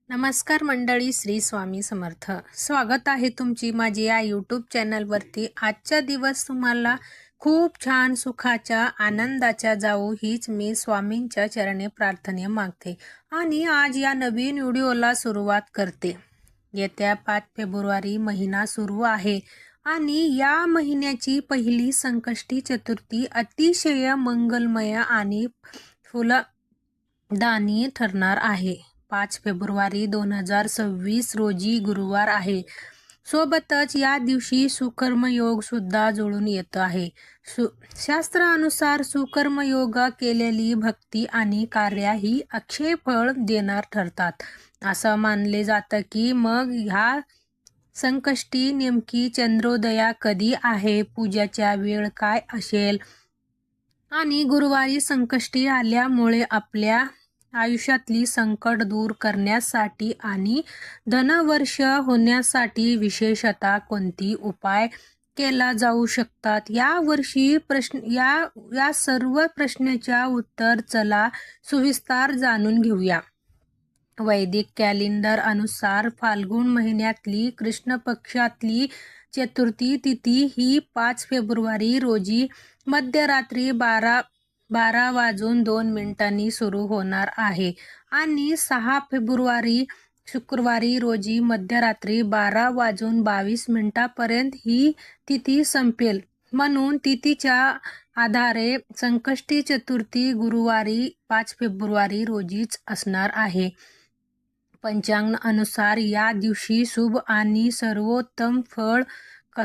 नमस्कार मंडळी, श्री स्वामी समर्थ. स्वागत आहे तुमची माझी या यूट्यूब चॅनलवरती. आजचा दिवस तुम्हाला खूप छान सुखाच्या आनंदाच्या जाऊ हीच मी स्वामींच्या चरणी प्रार्थना मागते आणि आज या नवीन व्हिडिओला सुरुवात करते. येत्या 5 फेब्रुवारी महिना सुरू आहे आणि या महिन्याची पहिली संकष्टी चतुर्थी अतिशय मंगलमय आणि फुलदानी ठरणार आहे. 5 फेब्रुवारी 2026 रोजी गुरुवार आहे. सोबतच या दिवशी सुकर्मयोग सुद्धा जुळून येत आहे. शास्त्रानुसार सुकर्मयोग केलेली भक्ती आणि कार्य ही अक्षय फळ देणार ठरतात. असं मानले जातं की मग ह्या संकष्टी नेमकी चंद्रोदया कधी आहे, पूजाच्या वेळ काय असेल आणि गुरुवारी संकष्टी आल्यामुळे आपल्या आयुष्यातली संकट दूर करण्यासाठी आणि धनवर्ष होण्यासाठी विशेषतः कोणती उपाय केला जाऊ शकतात. या वर्षी या सर्व प्रश्नाच्या उत्तर चला सविस्तर जाणून घेऊया. वैदिक कॅलेंडर अनुसार फाल्गुन महिन्यातली कृष्ण पक्षातली चतुर्थी तिथी ही 5 फेब्रुवारी रोजी मध्यरात्री 12:02 सुरू होणार आहे आणि 6 फेब्रुवारी शुक्रवारी रोजी मध्यरात्री 12:22 पर्यंत ही तिथी संपेल. म्हणून तिथीच्या आधारे संकष्टी चतुर्थी गुरुवारी 5 फेब्रुवारी रोजीच असणार आहे. पंचांग अनुसार या दिवशी शुभ आणि सर्वोत्तम फळ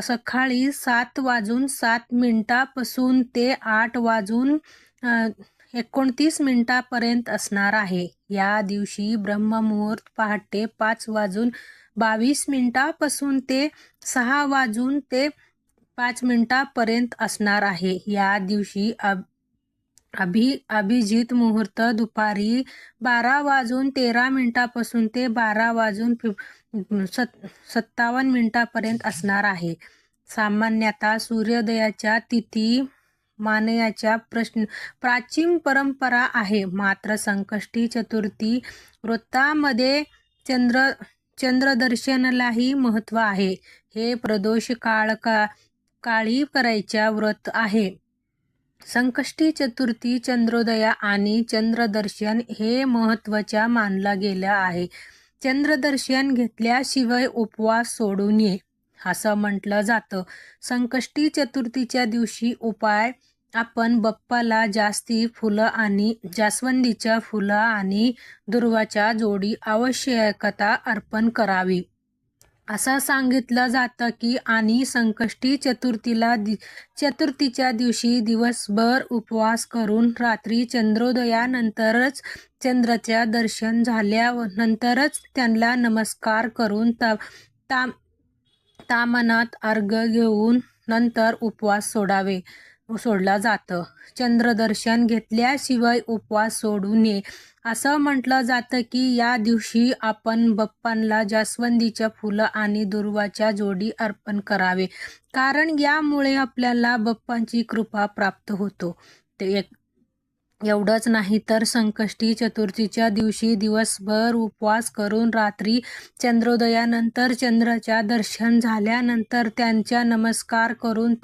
सकाळी 7:07 पासून ते 8:29 पर्यंत असणार आहे. या दिवशी ब्रह्ममुहूर्त पहाटे 5:22 पासून ते 6:05 पर्यंत असणार आहे. या दिवशी अभिजित मुहूर्त दुपारी 12:13 पासून ते 12:57 पर्यंत असणार आहे. सामान्यतः सूर्योदयाच्या तिथी मानण्याच्या प्राचीन परंपरा आहे. मात्र संकष्टी चतुर्थी व्रतामध्ये चंद्रदर्शनालाही महत्त्व आहे. हे प्रदोष काळी करायच्या व्रत आहे. संकष्टी चतुर्थी चंद्रोदया आणि चंद्रदर्शन हे महत्त्वाच्या मानला गेला आहे. चंद्रदर्शन घेतल्याशिवाय उपवास सोडू नये असं म्हटलं जातं. संकष्टी चतुर्थीच्या दिवशी उपाय आपण बाप्पाला जास्ती फुलं आणि जास्वंदीच्या फुलं आणि दुर्वाच्या जोडी आवश्यकता अर्पण करावी असं सांगितलं जातं की आणि संकष्टी चतुर्थीच्या दिवशी दिवसभर उपवास करून रात्री चंद्रोदयानंतरच चंद्राच्या दर्शन झाल्यानंतरच त्यांना नमस्कार करून तामनात अर्घ्य घेऊन नंतर उपवास सोडला जातं. चंद्रदर्शन घेतल्याशिवाय उपवास सोडू नये असं म्हटलं जातं की या दिवशी आपण बाप्पांना जास्वंदीच्या फुलं आणि दुर्वाच्या जोडी अर्पण करावे, कारण यामुळे आपल्याला बाप्पांची कृपा प्राप्त होतो. एवढंच नाही तर संकष्टी चतुर्थीच्या दिवशी दिवसभर उपवास करून रात्री चंद्रोदयानंतर चंद्राच्या दर्शन झाल्यानंतर त्यांचा नमस्कार करून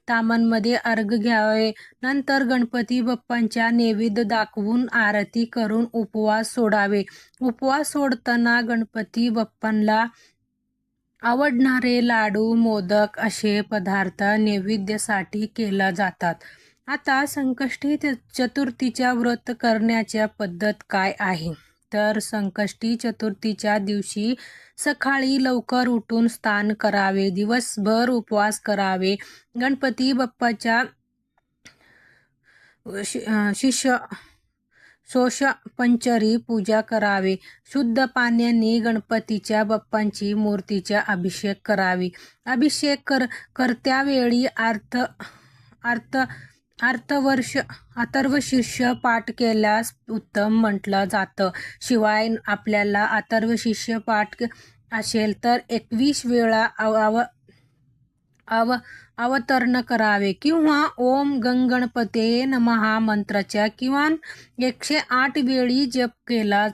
तामणमध्ये अर्घ्य घ्यावे. नंतर गणपती बाप्पांच्या नैवेद्य दाखवून आरती करून उपवास सोडावे. उपवास सोडताना गणपती बाप्पांना आवडणारे लाडू, मोदक असे पदार्थ नैवेद्यासाठी केले जातात. आता संकष्टी चतुर्थीच्या व्रत करण्याच्या पद्धत काय आहे तर संकष्टी चतुर्थीच्या दिवशी सकाळी लवकर उठून स्नान करावे, दिवसभर उपवास करावे, गणपती बाप्पाच्या पंचरी पूजा करावे, शुद्ध पाण्याने गणपतीच्या बाप्पांची मूर्तीचा अभिषेक करावी. अभिषेक करत्यावेळी अथर्वशीर्ष पाठ केल्यास उत्तम म्हटलं जातं. शिवाय आपल्याला अथर्वशीर्ष पाठ असेल तर 21 वेळा अवतरण करावे किंवा ओम गणपते नमः मंत्राच्या किमान 108 वेळी जप केला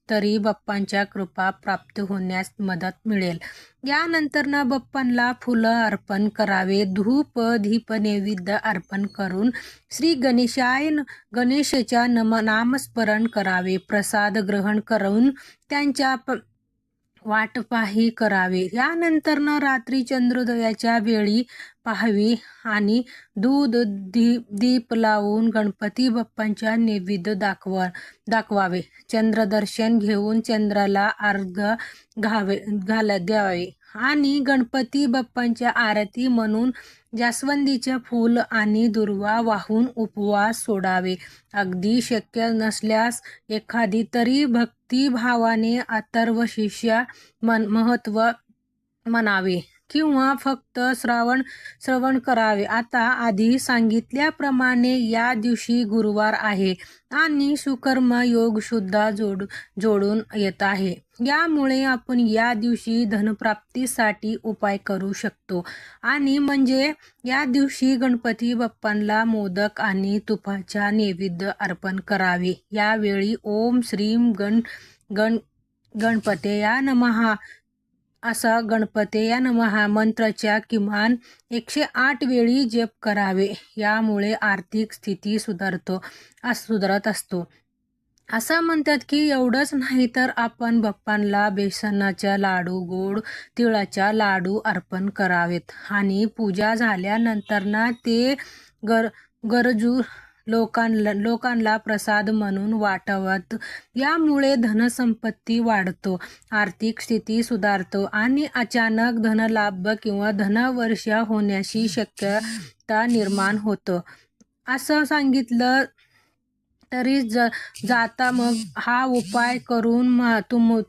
तरी बाप्पांच्या कृपा प्राप्त होण्यास मदत मिळेल. यानंतर बाप्पांना फुलं अर्पण करावे, धूप दीप नैवेद्य अर्पण करून श्री गणेशाच्या नामस्मरण करावे, प्रसाद ग्रहण करून त्यांच्या वाटपाही करावे. यानंतर रात्री चंद्रोदयाच्या वेळी पाहावी आणि दूध दीप लावून गणपती बाप्पांच्या नैवेद्य दाखवावे. चंद्रदर्शन घेऊन चंद्राला अर्घ्य द्यावे आणि गणपती बाप्पांच्या आरती म्हणून जास्वंदीचे फूल आणि दुर्वा वाहून उपवास सोडावे. अगदी शक्य नसल्यास एखादी तरी भक्तिभावाने अथर्व शीर्ष महत्व म्हणावे किंवा फक्त श्रवण करावे. आता आधी सांगितल्याप्रमाणे या दिवशी गुरुवार आहे आणि सुकर्म योग सुद्धा जोडून येत आहे. यामुळे आपण या दिवशी धनप्राप्तीसाठी उपाय करू शकतो आणि म्हणजे या दिवशी गणपती बाप्पांना मोदक आणि तुपाच्या नैवेद्य अर्पण करावे. यावेळी ओम श्रीम गणपतये नमः असा गणपतये नमः मंत्राच्या किमान 108 वेळी जप करावे. यामुळे आर्थिक स्थिती सुधारत असतो. असं म्हणतात की एवढंच नाही तर आपण बाप्पांना बेसनाचा लाडू, गोड तिळाचा लाडू अर्पण करावेत आणि पूजा झाल्यानंतर ते गरजू लोकांना प्रसाद म्हणून वाटावात. यामुळे धनसंपत्ती वाढतो, आर्थिक स्थिती सुधारतो आणि अचानक धनलाभ किंवा धनवर्षा होण्याची शक्यता निर्माण होतं. असं सांगितलं तरी जाता मग हा उपाय करून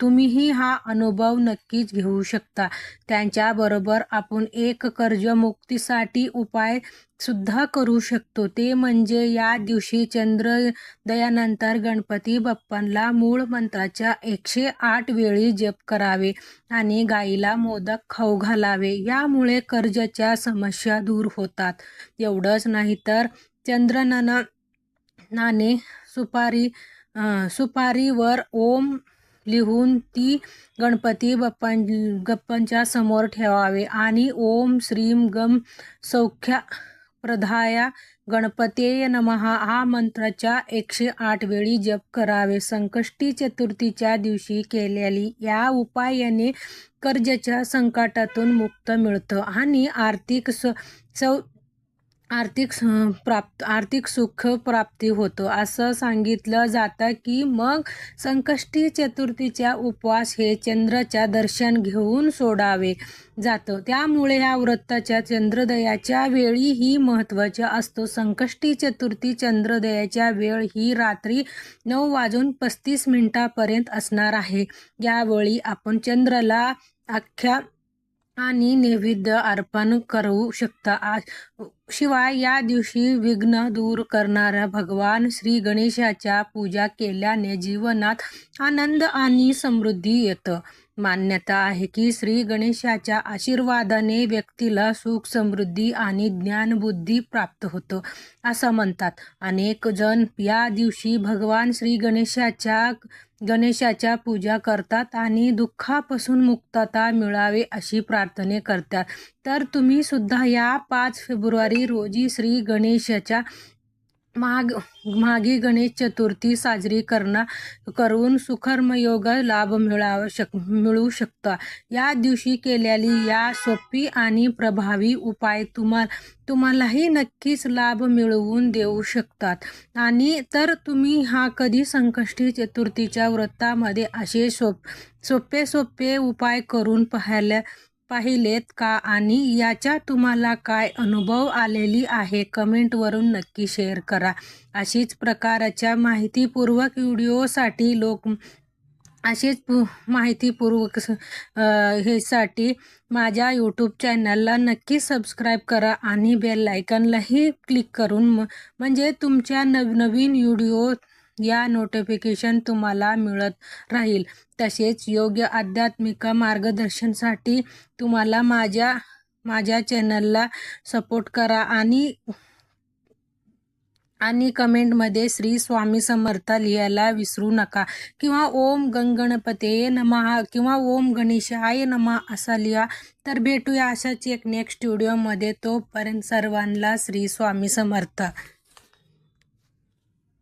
तुम्हीही हा अनुभव नक्कीच घेऊ शकता. त्यांच्याबरोबर आपण एक कर्जमुक्तीसाठी उपाय सुद्धा करू शकतो. ते म्हणजे या दिवशी चंद्रोदयानंतर गणपती बाप्पांना मूळ मंत्राच्या 108 वेळी जप करावे आणि गाईला मोदक खाऊ घालावे. यामुळे कर्जाच्या समस्या दूर होतात. एवढंच नाही तर चंद्रनाने सुपारीवर ओम लिहून ती गणपती बाप्पांच्या समोर ठेवावे आणि ओम श्रीम गम सौख्यप्रदाय गणपतये नमः हा मंत्राच्या 108 वेळी जप करावे. संकष्टी चतुर्थीच्या दिवशी केलेली या उपायाने कर्जाच्या संकटातून मुक्त मिळतं आणि आर्थिक सुख प्राप्ती होतो. असं सांगितलं जातं की मग संकष्टी चतुर्थीचा उपवास हे चंद्राच्या दर्शन घेऊन सोडावे जातं. त्यामुळे या व्रताच्या चंद्रोदयाच्या वेळी ही महत्त्वाचा असतो. संकष्टी चतुर्थी चंद्रोदयाच्या वेळ ही रात्री 9:35 पर्यंत असणार आहे. यावेळी आपण चंद्राला अर्घ्य आणि नैवेद्य अर्पण करू शकता. शिवाय या दिवशी विघ्न दूर करणाऱ्या भगवान श्री गणेशाच्या पूजा केल्याने जीवनात आनंद आणि समृद्धी येतं. मान्यता आहे की श्री गणेशाच्या आशीर्वादाने व्यक्तीला सुख, समृद्धी आणि ज्ञानबुद्धी प्राप्त होतं असं म्हणतात. अनेक जण या दिवशी भगवान श्री गणेशाच्या पूजा करतात आणि दुःखापासून मुक्तता मिळावी अशी प्रार्थना करतात. तर तुम्ही सुद्धा या 5 फेब्रुवारी रोजी श्री गणेशाच्या माघी गणेश चतुर्थी साजरी करून सुकर्मयोग लाभ मिळू शकता. या दिवशी केलेली या सोपी आणि प्रभावी उपाय तुम्हालाही नक्कीच लाभ मिळवून देऊ शकतात. आणि तर तुम्ही हा कधी संकष्टी चतुर्थीच्या व्रतामध्ये असे सोपे उपाय करून पाहिलेत का आणि याचा तुम्हाला काय अनुभव आलेली आहे कमेंटवरून नक्की शेअर करा. अशीच प्रकारच्या माहितीपूर्वक व्हिडिओसाठी साठी माझ्या यूट्यूब चॅनलला नक्की सबस्क्राईब करा आणि बेल आयकॉनलाही क्लिक करून म्हणजे तुमच्या नवीन व्हिडिओ या नोटिफिकेशन तुम्हाला मिळत राहील. तसेच योग्य आध्यात्मिक मार्गदर्शनासाठी तुम्हाला माझ्या चॅनलला सपोर्ट करा आणि आणि कमेंटमध्ये श्री स्वामी समर्थ लिहायला विसरू नका, किंवा ओम गणगणपते नमः किंवा ओम गणेशाय नमः असा लिहा. तर भेटूया अशाच एक नेक्स्ट व्हिडिओमध्ये. तोपर्यंत सर्वांना श्री स्वामी समर्थ.